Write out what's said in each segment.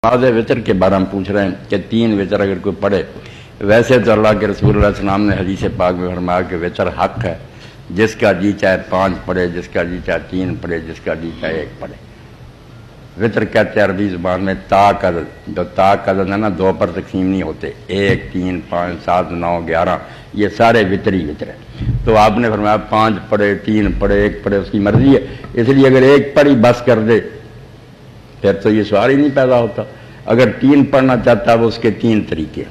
نماز وطر کے بارے میں پوچھ رہے ہیں کہ 3 وطر اگر کوئی پڑھے، ویسے تو اللہ کے رسول اللہ علیہ وسلم نے حدیث پاک میں فرمایا کہ وطر حق ہے، جس کا جی چاہے 5 پڑھے، جس کا جی چاہے 3 پڑھے، جس کا جی چاہے 1 پڑھے۔ وطر کہتے ہیں عربی زبان میں تا کا عدد، جو تا کا عدد ہے نا 2 پر تقسیم نہیں ہوتے، 1 3 5 7 9 11، یہ سارے وطری وطر ہیں۔ تو آپ نے فرمایا 5 پڑھے، 3 پڑھے، 1 پڑھے، اس کی مرضی ہے، اس لیے اگر 1 پڑھی بس کر دے پھر تو یہ سوال ہی نہیں پیدا ہوتا۔ اگر 3 پڑھنا چاہتا ہے وہ اس کے 3 طریقے،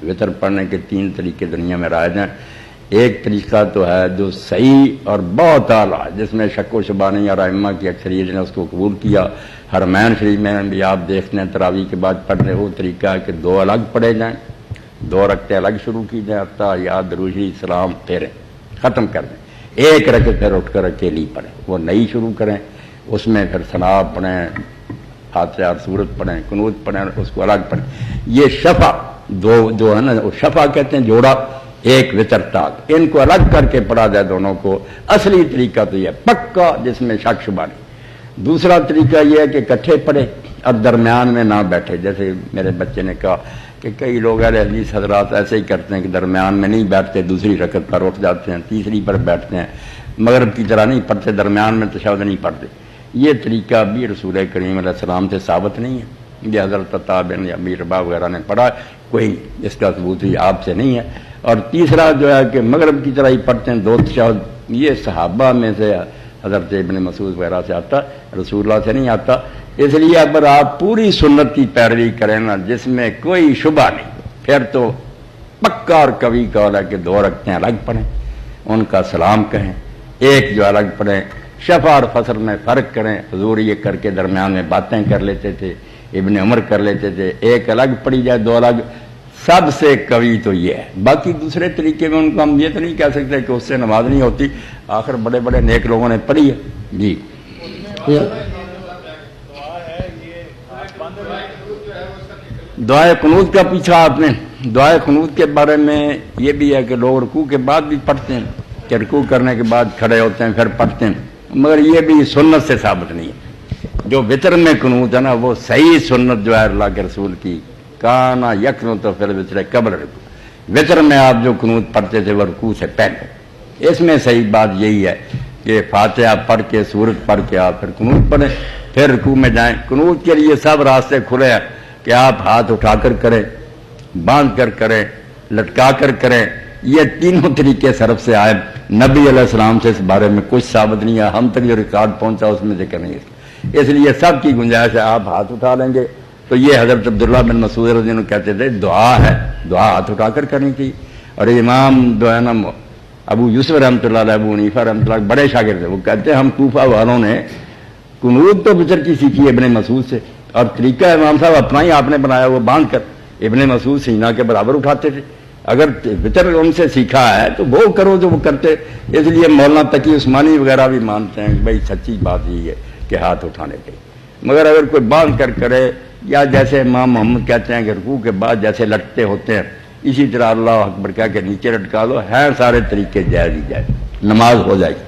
وطر پڑھنے کے 3 طریقے دنیا میں رائج ہیں۔ ایک طریقہ تو ہے جو صحیح اور بہت اعلیٰ، جس میں شک و شبہ نہیں، اور ائمہ کی اکثریت نے اس کو قبول کیا۔ حرمین شریف میں بھی آپ دیکھتے ہیں تراویح کے بعد پڑھنے وہ طریقہ ہے کہ 2 الگ پڑھے جائیں، 2 رکعتیں الگ شروع کی جائیں، تحیات درود شریف سلام پھیریں ختم کر دیں، 1 رکعت پھر اٹھ کر اکیلی پڑھیں، وہ نئی شروع کریں، اس میں پھر ثنا پڑھیں، فاتحہ اور سورت پڑھیں، قنوت پڑھیں، اس کو الگ پڑھیں۔ یہ شفع جو ہے نا، وہ شفع کہتے ہیں جوڑا، 1 وطر تاک، ان کو الگ کر کے پڑھا جائے دونوں کو۔ اصلی طریقہ تو یہ پکا جس میں شک شبہ نہیں۔ دوسرا طریقہ یہ ہے کہ اکٹھے پڑھے اور درمیان میں نہ بیٹھے، جیسے میرے بچے نے کہا کہ کئی لوگ اہل حدیث حضرات ایسے ہی کرتے ہیں کہ درمیان میں نہیں بیٹھتے، دوسری رکعت پر اٹھ جاتے ہیں، تیسری پر بیٹھتے ہیں، مغرب کی طرح نہیں پڑھتے، درمیان میں تشہد نہیں پڑھتے۔ یہ طریقہ بھی رسول کریم علیہ السلام سے ثابت نہیں ہے، یہ حضرت عطا بن امیر رباح وغیرہ نے پڑھا، کوئی اس کا ثبوت بھی آپ سے نہیں ہے۔ اور تیسرا جو ہے کہ مغرب کی طرح ہی پڑھتے ہیں 2 تشہد، یہ صحابہ میں سے حضرت ابن مسعود وغیرہ سے آتا، رسول اللہ سے نہیں آتا۔ اس لیے اگر آپ پوری سنت کی پیروی کریں نا، جس میں کوئی شبہ نہیں، پھر تو پکا اور قوی قول ہے کہ 2 رکعتیں الگ پڑھیں، ان کا سلام کہیں، 1 جو الگ پڑھیں، شفع اور فصل میں فرق کریں۔ حضور یہ کر کے درمیان میں باتیں کر لیتے تھے، ابن عمر کر لیتے تھے، 1 الگ پڑھی جائے، 2 الگ، سب سے قوی تو یہ ہے۔ باقی دوسرے طریقے میں ان کو ہم یہ تو نہیں کہہ سکتے کہ اس سے نماز نہیں ہوتی، آخر بڑے بڑے نیک لوگوں نے پڑھی ہے۔ جی دعائے قنوت کا پوچھا آپ نے۔ دعائے قنوت کے بارے میں یہ بھی ہے کہ لوگ رکوع کے بعد بھی پڑھتے ہیں، کہ رکوع کرنے کے بعد کھڑے ہوتے ہیں پھر پڑھتے ہیں، مگر یہ بھی سنت سے ثابت نہیں ہے۔ جو وطر میں قنوت ہے نا، وہ صحیح سنت جو ہے اللہ کے رسول کی، کانا یقنط فی الوتر قبل رکوع، وطر میں آپ جو قنوت پڑھتے تھے وہ رکوع سے پہلے۔ اس میں صحیح بات یہی ہے کہ فاتحہ پڑھ کے سورت پڑھ کے آپ پھر قنوت پڑھیں، پھر رکوع میں جائیں۔ قنوت کے لیے سب راستے کھلے ہیں کہ آپ ہاتھ اٹھا کر کریں، باندھ کر کریں، لٹکا کر کریں، یہ تینوں طریقے صرف سے آئے۔ نبی علیہ السلام سے اس بارے میں کچھ ثابت نہیں ہے، ہم تک جو ریکارڈ پہنچا اس میں ذکر نہیں ہے، اس لیے سب کی گنجائش ہے۔ آپ ہاتھ اٹھا لیں گے تو یہ حضرت عبداللہ بن مسعود رضی اللہ عنہ کہتے تھے دعا ہے، دعا ہاتھ اٹھا کر کرنی تھی۔ اور امام جو ہے نا ابو یوسف رحمۃ اللہ علیہ، ابو حنیفہ رحمۃ اللہ بڑے شاگرد ہیں، وہ کہتے ہیں ہم کوفہ والوں نے قنوت تو وطر کی سیکھی ہے ابن مسعود سے، اور طریقہ امام صاحب اپنا ہی آپ نے بنایا، وہ باندھ کر ابن مسعود سینہ کے برابر اٹھاتے تھے۔ اگر وطر ان سے سیکھا ہے تو وہ کرو جو وہ کرتے۔ اس لیے مولانا تقی عثمانی وغیرہ بھی مانتے ہیں کہ بھائی سچی بات یہی ہے کہ ہاتھ اٹھانے کے، مگر اگر کوئی باندھ کر کرے، یا جیسے امام محمد کہتے ہیں کہ رکوع کے بعد جیسے لٹتے ہوتے ہیں، اسی طرح اللہ اکبر کہہ کے نیچے لٹکا لو، ہیں سارے طریقے جائز ہی جائز، نماز ہو جائے گی۔